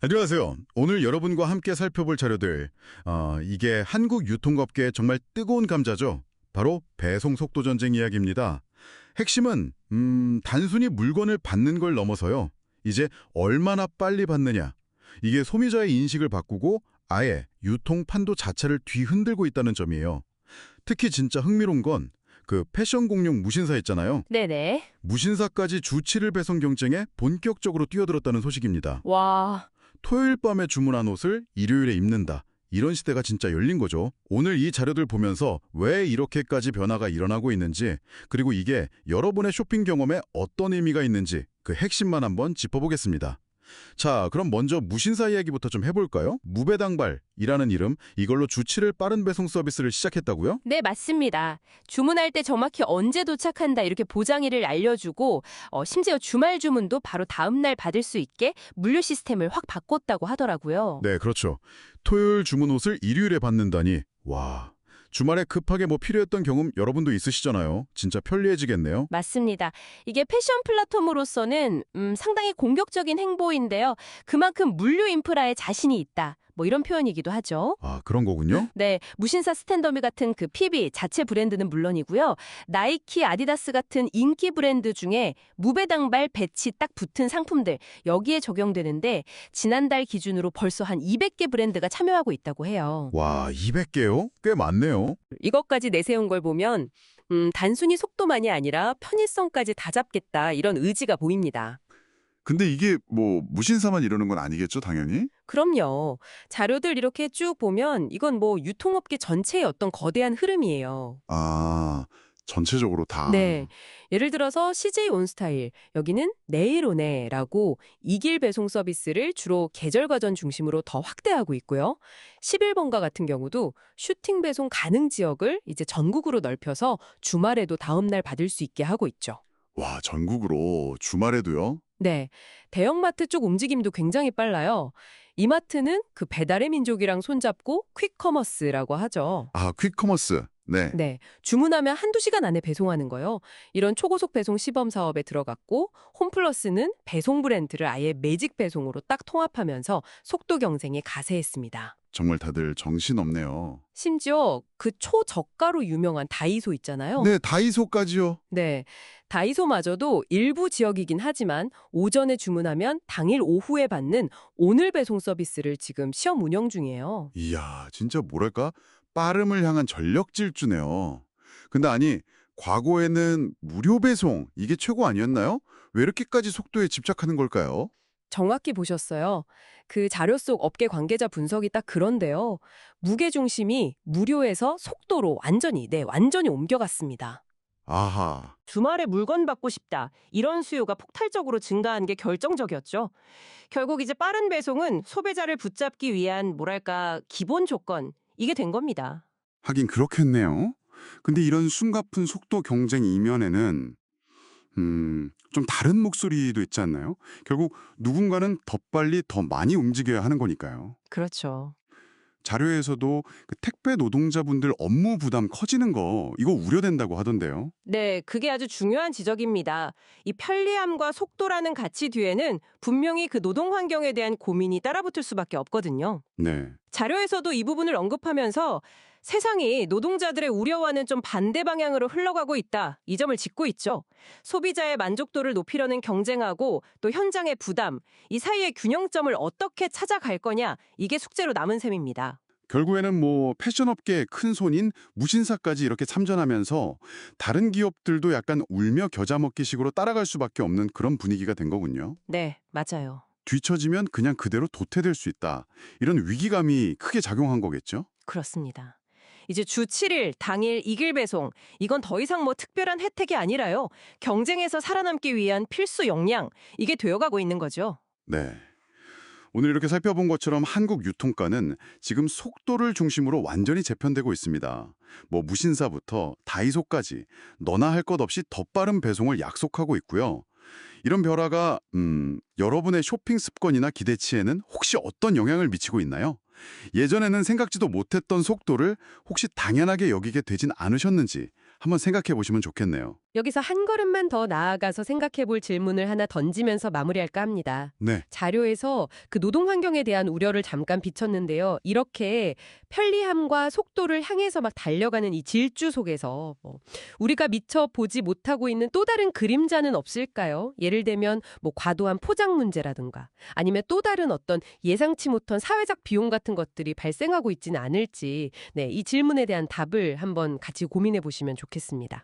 안녕하세요. 오늘 여러분과 함께 살펴볼 자료들, 이게 한국 유통업계의 정말 뜨거운 감자죠. 바로 배송 속도 전쟁 이야기입니다. 핵심은 단순히 물건을 받는 걸 넘어서요. 이제 얼마나 빨리 받느냐. 이게 소비자의 인식을 바꾸고 아예 유통 판도 자체를 뒤흔들고 있다는 점이에요. 특히 진짜 흥미로운 건 그 패션 공룡 무신사 있잖아요. 네네. 무신사까지 주 7일 배송 경쟁에 본격적으로 뛰어들었다는 소식입니다. 와, 토요일 밤에 주문한 옷을 일요일에 입는다. 이런 시대가 진짜 열린 거죠. 오늘 이 자료들 보면서 왜 이렇게까지 변화가 일어나고 있는지, 그리고 이게 여러분의 쇼핑 경험에 어떤 의미가 있는지 그 핵심만 한번 짚어보겠습니다. 자, 그럼 먼저 무신사 이야기부터 좀 해볼까요? 무배당발이라는 이름, 이걸로 주 7일 빠른 배송 서비스를 시작했다고요? 네, 맞습니다. 주문할 때 정확히 언제 도착한다 이렇게 보장일을 알려주고 심지어 주말 주문도 바로 다음 날 받을 수 있게 물류 시스템을 확 바꿨다고 하더라고요. 네, 그렇죠. 토요일 주문 옷을 일요일에 받는다니, 와, 주말에 급하게 뭐 필요했던 경험 여러분도 있으시잖아요. 진짜 편리해지겠네요. 맞습니다. 이게 패션 플랫폼으로서는 상당히 공격적인 행보인데요. 그만큼 물류 인프라에 자신이 있다. 뭐 이런 표현이기도 하죠. 아, 그런 거군요. 네, 무신사 스탠더미 같은 그 PB 자체 브랜드는 물론이고요. 나이키, 아디다스 같은 인기 브랜드 중에 무배당발 배치 딱 붙은 상품들 여기에 적용되는데 지난달 기준으로 벌써 한 200개 브랜드가 참여하고 있다고 해요. 와, 200개요? 꽤 많네요. 이것까지 내세운 걸 보면 단순히 속도만이 아니라 편의성까지 다 잡겠다 이런 의지가 보입니다. 근데 이게 뭐 무신사만 이러는 건 아니겠죠, 당연히? 그럼요. 자료들 이렇게 쭉 보면 이건 뭐 유통업계 전체의 어떤 거대한 흐름이에요. 아, 전체적으로 다. 네. 예를 들어서 CJ 온스타일, 여기는 내일 오네라고 이길 배송 서비스를 주로 계절 과전 중심으로 더 확대하고 있고요. 11번가 같은 경우도 슈팅 배송 가능 지역을 이제 전국으로 넓혀서 주말에도 다음 날 받을 수 있게 하고 있죠. 와, 전국으로 주말에도요? 네. 대형마트 쪽 움직임도 굉장히 빨라요. 이마트는 그 배달의 민족이랑 손잡고 퀵커머스라고 하죠. 아, 퀵커머스. 네. 네. 주문하면 한두 시간 안에 배송하는 거요. 이런 초고속 배송 시범 사업에 들어갔고, 홈플러스는 배송 브랜드를 아예 매직 배송으로 딱 통합하면서 속도 경쟁에 가세했습니다. 정말 다들 정신없네요. 심지어 그 초저가로 유명한 다이소 있잖아요. 네, 다이소까지요. 네. 다이소마저도 일부 지역이긴 하지만 오전에 주문하면 당일 오후에 받는 오늘 배송 서비스를 지금 시험 운영 중이에요. 이야, 진짜 뭐랄까? 빠름을 향한 전력 질주네요. 근데 아니, 과거에는 무료 배송, 이게 최고 아니었나요? 왜 이렇게까지 속도에 집착하는 걸까요? 정확히 보셨어요. 그 자료 속 업계 관계자 분석이 딱 그런데요. 무게 중심이 무료에서 속도로 완전히 옮겨갔습니다. 아하. 주말에 물건 받고 싶다. 이런 수요가 폭발적으로 증가한 게 결정적이었죠. 결국 이제 빠른 배송은 소비자를 붙잡기 위한 뭐랄까 기본 조건 이게 된 겁니다. 하긴 그렇겠네요. 근데 이런 숨가쁜 속도 경쟁 이면에는 좀 다른 목소리도 있지 않나요? 결국 누군가는 더 빨리 더 많이 움직여야 하는 거니까요. 그렇죠. 자료에서도 그 택배 노동자분들 업무 부담 커지는 거 이거 우려된다고 하던데요. 네, 그게 아주 중요한 지적입니다. 이 편리함과 속도라는 가치 뒤에는 분명히 그 노동 환경에 대한 고민이 따라붙을 수밖에 없거든요. 네. 자료에서도 이 부분을 언급하면서 세상이 노동자들의 우려와는 좀 반대 방향으로 흘러가고 있다. 이 점을 짚고 있죠. 소비자의 만족도를 높이려는 경쟁하고 또 현장의 부담, 이 사이의 균형점을 어떻게 찾아갈 거냐, 이게 숙제로 남은 셈입니다. 결국에는 뭐 패션업계의 큰 손인 무신사까지 이렇게 참전하면서 다른 기업들도 약간 울며 겨자 먹기 식으로 따라갈 수밖에 없는 그런 분위기가 된 거군요. 네, 맞아요. 뒤처지면 그냥 그대로 도태될 수 있다. 이런 위기감이 크게 작용한 거겠죠? 그렇습니다. 이제 주 7일, 당일 이길 배송, 이건 더 이상 뭐 특별한 혜택이 아니라요. 경쟁에서 살아남기 위한 필수 역량, 이게 되어가고 있는 거죠. 네. 오늘 이렇게 살펴본 것처럼 한국 유통가는 지금 속도를 중심으로 완전히 재편되고 있습니다. 뭐 무신사부터 다이소까지 너나 할 것 없이 더 빠른 배송을 약속하고 있고요. 이런 변화가 여러분의 쇼핑 습관이나 기대치에는 혹시 어떤 영향을 미치고 있나요? 예전에는 생각지도 못했던 속도를 혹시 당연하게 여기게 되진 않으셨는지 한번 생각해 보시면 좋겠네요. 여기서 한 걸음만 더 나아가서 생각해 볼 질문을 하나 던지면서 마무리할까 합니다. 네. 자료에서 그 노동 환경에 대한 우려를 잠깐 비쳤는데요. 이렇게 편리함과 속도를 향해서 막 달려가는 이 질주 속에서 우리가 미처 보지 못하고 있는 또 다른 그림자는 없을까요? 예를 들면 과도한 포장 문제라든가 아니면 또 다른 어떤 예상치 못한 사회적 비용 같은 것들이 발생하고 있지는 않을지 이 질문에 대한 답을 한번 같이 고민해 보시면 좋겠습니다.